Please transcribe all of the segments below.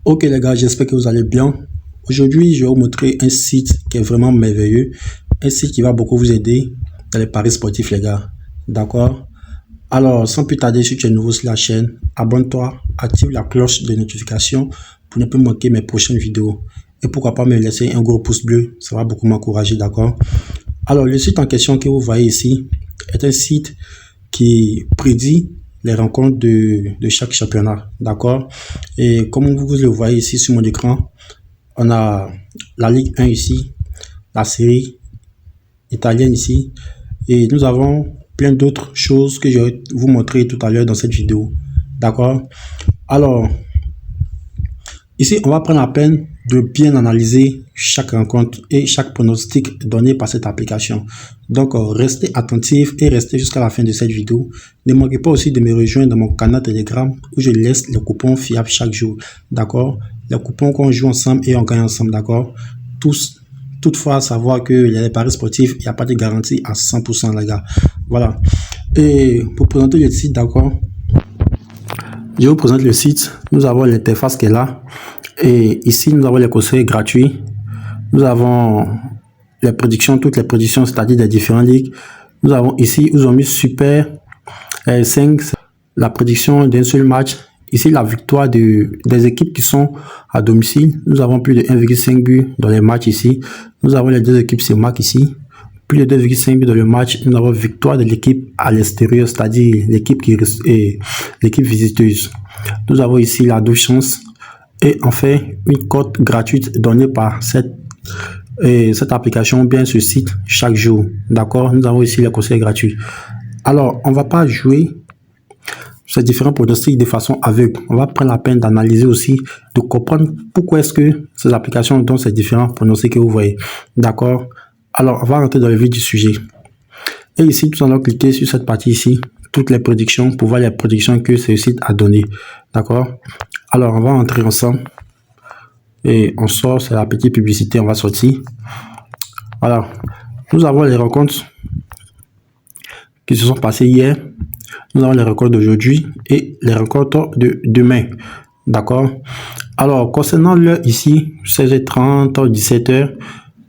Ok les gars, j'espère que vous allez bien. Aujourd'hui, je vais vous montrer un site qui est vraiment merveilleux. Un site qui va beaucoup vous aider dans les paris sportifs les gars. D'accord? Alors, sans plus tarder, si tu es nouveau sur la chaîne, abonne-toi, active la cloche de notification pour ne plus manquer mes prochaines vidéos. Et pourquoi pas me laisser un gros pouce bleu, ça va beaucoup m'encourager, d'accord? Alors, le site en question que vous voyez ici est un site qui prédit les rencontres de chaque championnat, d'accord? Et comme vous le voyez ici sur mon écran, on a la Ligue 1 ici, la série italienne ici, et nous avons plein d'autres choses que je vais vous montrer tout à l'heure dans cette vidéo, d'accord? Alors, ici, on va prendre la peine de bien analyser chaque rencontre et chaque pronostic donné par cette application. Donc, restez attentifs et restez jusqu'à la fin de cette vidéo. Ne manquez pas aussi de me rejoindre dans mon canal Telegram où je laisse les coupons fiables chaque jour. D'accord? Les coupons qu'on joue ensemble et on gagne ensemble. D'accord? Toutefois, savoir que les paris sportifs, il n'y a pas de garantie à 100%, les gars. Voilà. Et pour présenter le site, d'accord? Je vous présente le site. Nous avons l'interface qui est là. Et ici, nous avons les conseils gratuits. Nous avons les prédictions, toutes les prédictions, c'est-à-dire des différentes ligues. Nous avons ici, ils ont mis Super 5, la prédiction d'un seul match. Ici, la victoire des équipes qui sont à domicile. Nous avons plus de 1,5 but dans les matchs ici. Nous avons les deux équipes se marquent ici. Plus de 2,5 buts dans le match. Nous avons victoire de l'équipe à l'extérieur, c'est-à-dire l'équipe qui est l'équipe visiteuse. Nous avons ici la double chance. Et enfin, une cote gratuite donnée par cette application, bien ce site, chaque jour. D'accord? Nous avons ici les conseils gratuits. Alors, on ne va pas jouer ces différents pronostics de façon aveugle. On va prendre la peine d'analyser aussi, de comprendre pourquoi est-ce que ces applications donnent ces différents pronostics que vous voyez. D'accord? Alors, on va rentrer dans le vif du sujet. Et ici, nous allons cliquer sur cette partie ici, toutes les prédictions, pour voir les prédictions que ce site a données. D'accord? Alors, on va entrer ensemble. Et on sort, c'est la petite publicité, on va sortir. Voilà. Nous avons les rencontres qui se sont passées hier. Nous avons les rencontres d'aujourd'hui et les rencontres de demain. D'accord? Alors, concernant l'heure ici, 16h30, 17h,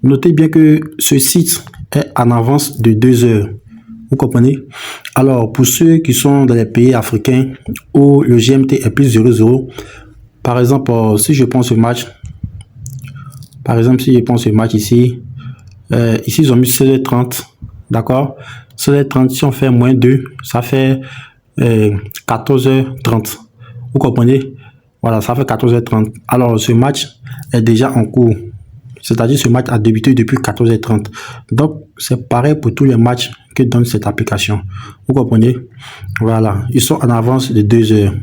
notez bien que ce site est en avance de 2 heures. Vous comprenez? Alors, pour ceux qui sont dans les pays africains où le GMT est plus 0,0, par exemple, si je prends ce match, ici, ici ils ont mis 16h30, d'accord? 16h30, si on fait moins 2, ça fait 14h30. Vous comprenez? Voilà, ça fait 14h30. Alors, ce match est déjà en cours. C'est-à-dire ce match a débuté depuis 14h30. Donc, c'est pareil pour tous les matchs que donne cette application. Vous comprenez? Voilà, ils sont en avance de 2 heures.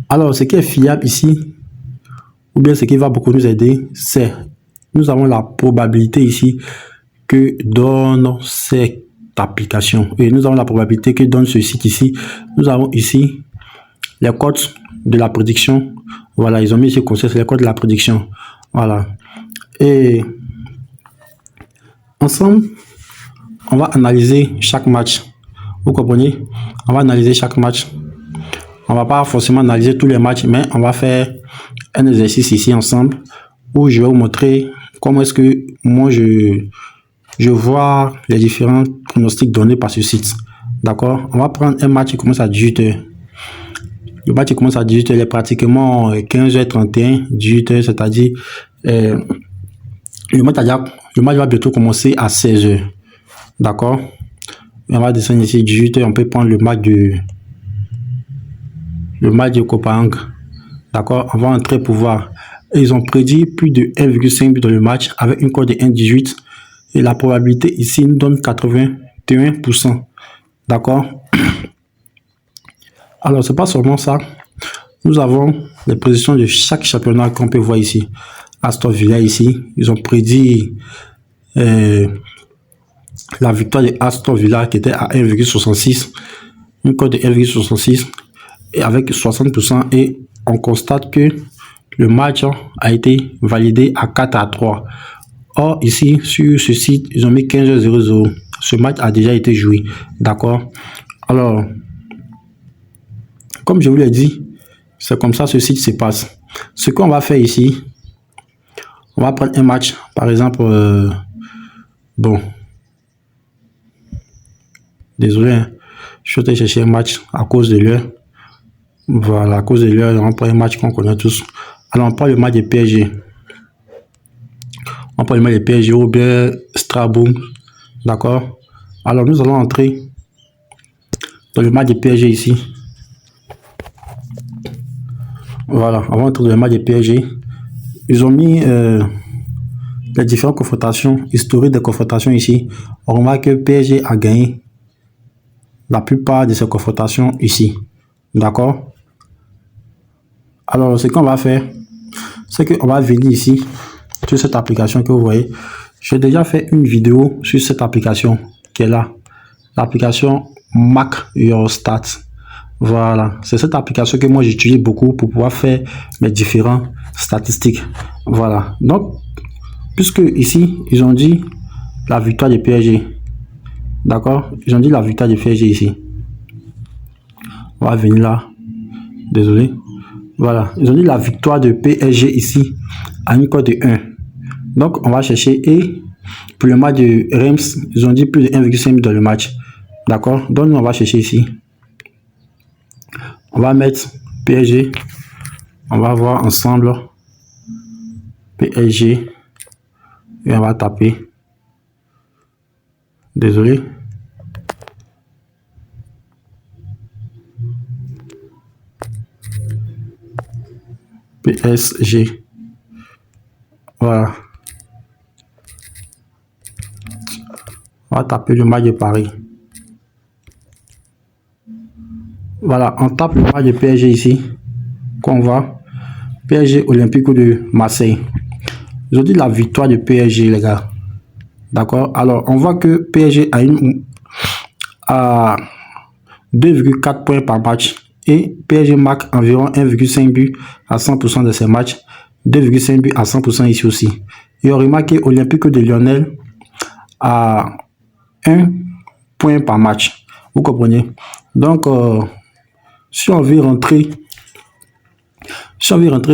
Alors, ce qui est fiable ici, ou bien ce qui va beaucoup nous aider, c'est nous avons la probabilité ici que donne cette application. Et nous avons la probabilité que donne ce site ici. Nous avons ici les codes de la prédiction. Voilà, ils ont mis ce concept, les codes de la prédiction. Voilà. Et ensemble, on va analyser chaque match. Vous comprenez? On va analyser chaque match. On va pas forcément analyser tous les matchs, mais on va faire un exercice ici ensemble où je vais vous montrer comment est-ce que moi je vois les différents pronostics donnés par ce site. D'accord? On va prendre un match qui commence à 18h. Le match qui commence à 18h, il est pratiquement 15h31, 18h, c'est-à-dire le match va bientôt commencer à 16h. D'accord? On va descendre ici 18h, on peut prendre le match de Copenhague. D'accord? On va entrer pour voir. Et ils ont prédit plus de 1,5 but dans le match avec une cote de 1,18 et la probabilité ici nous donne 81%. D'accord? Alors, c'est pas seulement ça. Nous avons les positions de chaque championnat qu'on peut voir ici. Aston Villa ici, ils ont prédit la victoire de Aston Villa qui était à 1,66, une cote de 1,66 et avec 60%, et on constate que le match a été validé à 4-3. Or, ici, sur ce site, ils ont mis 15h00. Ce match a déjà été joué. D'accord? Alors, comme je vous l'ai dit, C'est comme ça ce site se passe. Ce qu'on va faire ici, on va prendre un match, par exemple, bon, désolé, hein, je suis allé chercher un match à cause de l'heure. Voilà, à cause de l'heure, on prend un match qu'on connaît tous. Alors, on prend le match de PSG. On prend le match de PSG ou bien Strasbourg. D'accord? Alors, nous allons entrer dans le match de PSG ici. Voilà, on va entrer dans le match de PSG. Ils ont mis les différentes confrontations, historiques des confrontations ici. On remarque que PSG a gagné la plupart de ces confrontations ici. D'accord? Alors, ce qu'on va faire, c'est qu'on va venir ici, sur cette application que vous voyez. J'ai déjà fait une vidéo sur cette application qui est là. L'application Mark Your Stats. Voilà, c'est cette application que moi j'utilise beaucoup pour pouvoir faire mes différentes statistiques. Voilà, donc, puisque ici, ils ont dit la victoire de PSG. D'accord? Ils ont dit la victoire de PSG ici. On va venir là. Désolé. Voilà, ils ont dit la victoire de PSG ici à une cote de 1. Donc, on va chercher. Et pour le match de Reims, ils ont dit plus de 1,5 dans le match. D'accord? Donc, nous, on va chercher ici. On va mettre PSG. On va voir ensemble PSG. Et on va taper. Désolé. PSG. Voilà. On va taper le match de Paris. Voilà, on tape le match de PSG ici. Qu'on voit. PSG Olympique de Marseille. Ils ont dit la victoire de PSG, les gars. D'accord. Alors, on voit que PSG a 2,4 points par match. Et PSG marque environ 1,5 but à 100% de ses matchs. 2,5 buts à 100% ici aussi. Et on remarque que Olympique de Lyonnais a 1 point par match. Vous comprenez? Donc, si on veut rentrer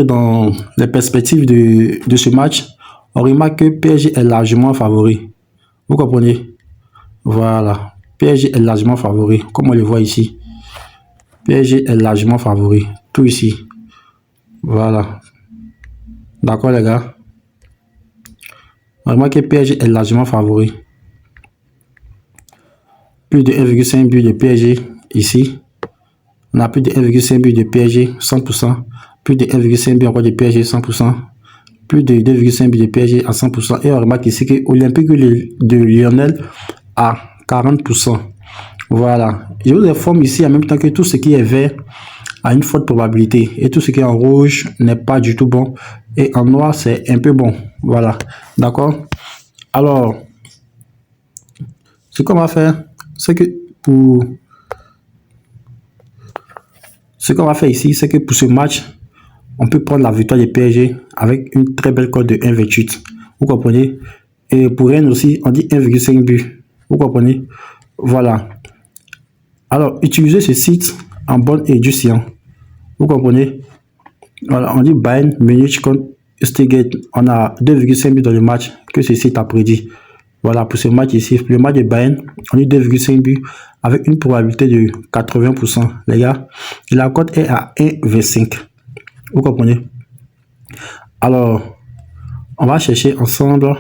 dans les perspectives de ce match, on remarque que PSG est largement favori. Vous comprenez? Voilà. PSG est largement favori, comme on le voit ici. PSG est largement favori. Tout ici. Voilà. D'accord, les gars? On remarque que PSG est largement favori. Plus de 1,5 but de PSG ici. On a plus de 1,5 but de PSG 100%. Plus de 1,5 but encore de PSG 100%. Plus de 2,5 buts de PSG à 100%. Et on remarque ici que Olympique de Lyonnais à 40%. Voilà. Je vous informe ici en même temps que tout ce qui est vert a une forte probabilité. Et tout ce qui est en rouge n'est pas du tout bon. Et en noir, c'est un peu bon. Voilà. D'accord? Alors, ce qu'on va faire, c'est que ici, c'est que pour ce match, on peut prendre la victoire de PSG avec une très belle cote de 1,28. Vous comprenez? Et pour Rennes aussi, on dit 1,5 but. Vous comprenez? Voilà. Alors, utilisez ce site en bonne et due science. Vous comprenez? Voilà, on dit Bayern Munich contre Stuttgart. On a 2,5 buts dans le match que ce site a prédit. Voilà, pour ce match ici, le match de Bayern, on dit 2,5 buts avec une probabilité de 80%, les gars. Et la cote est à 1,25. Vous comprenez? Alors, on va chercher ensemble.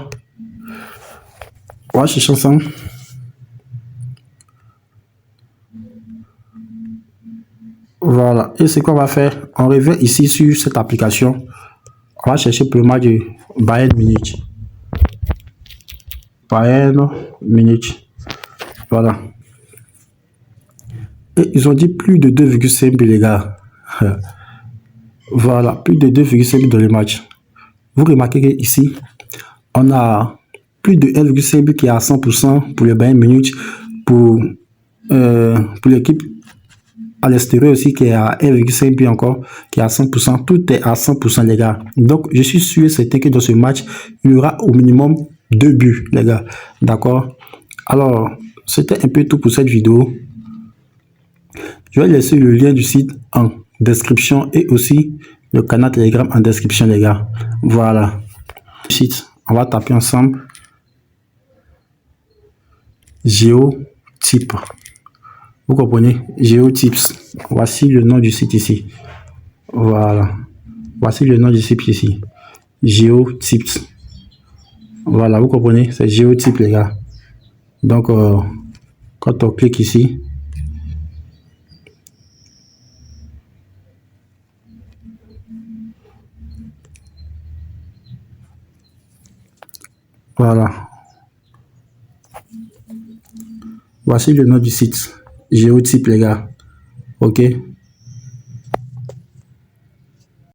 Voilà. Et ce qu'on va faire, on revient ici sur cette application. On va chercher pour le match de Bayern Munich. Bayern Munich. Voilà. Et ils ont dit plus de 2,5 buts, les gars. Voilà, plus de 2,5 buts dans le match. Vous remarquez qu'ici, on a plus de 1,5 but qui est à 100% pour le Bayern Munich. Pour l'équipe à l'extérieur aussi qui est à 1,5 but encore, qui est à 100%. Tout est à 100%, les gars. Donc, je suis sûr et certain que dans ce match, il y aura au minimum 2 buts, les gars. D'accord? Alors, c'était un peu tout pour cette vidéo. Je vais laisser le lien du site en description et aussi le canal Telegram en description, les gars. Voilà. Site, on va taper ensemble Géotype. Vous comprenez? Géotypes. Voici le nom du site ici. Voilà. Voici le nom du site ici. Géotypes. Voilà, vous comprenez? C'est Géotype, les gars. Donc, quand on clique ici, voilà. Voici le nom du site. Géotype, les gars. Ok.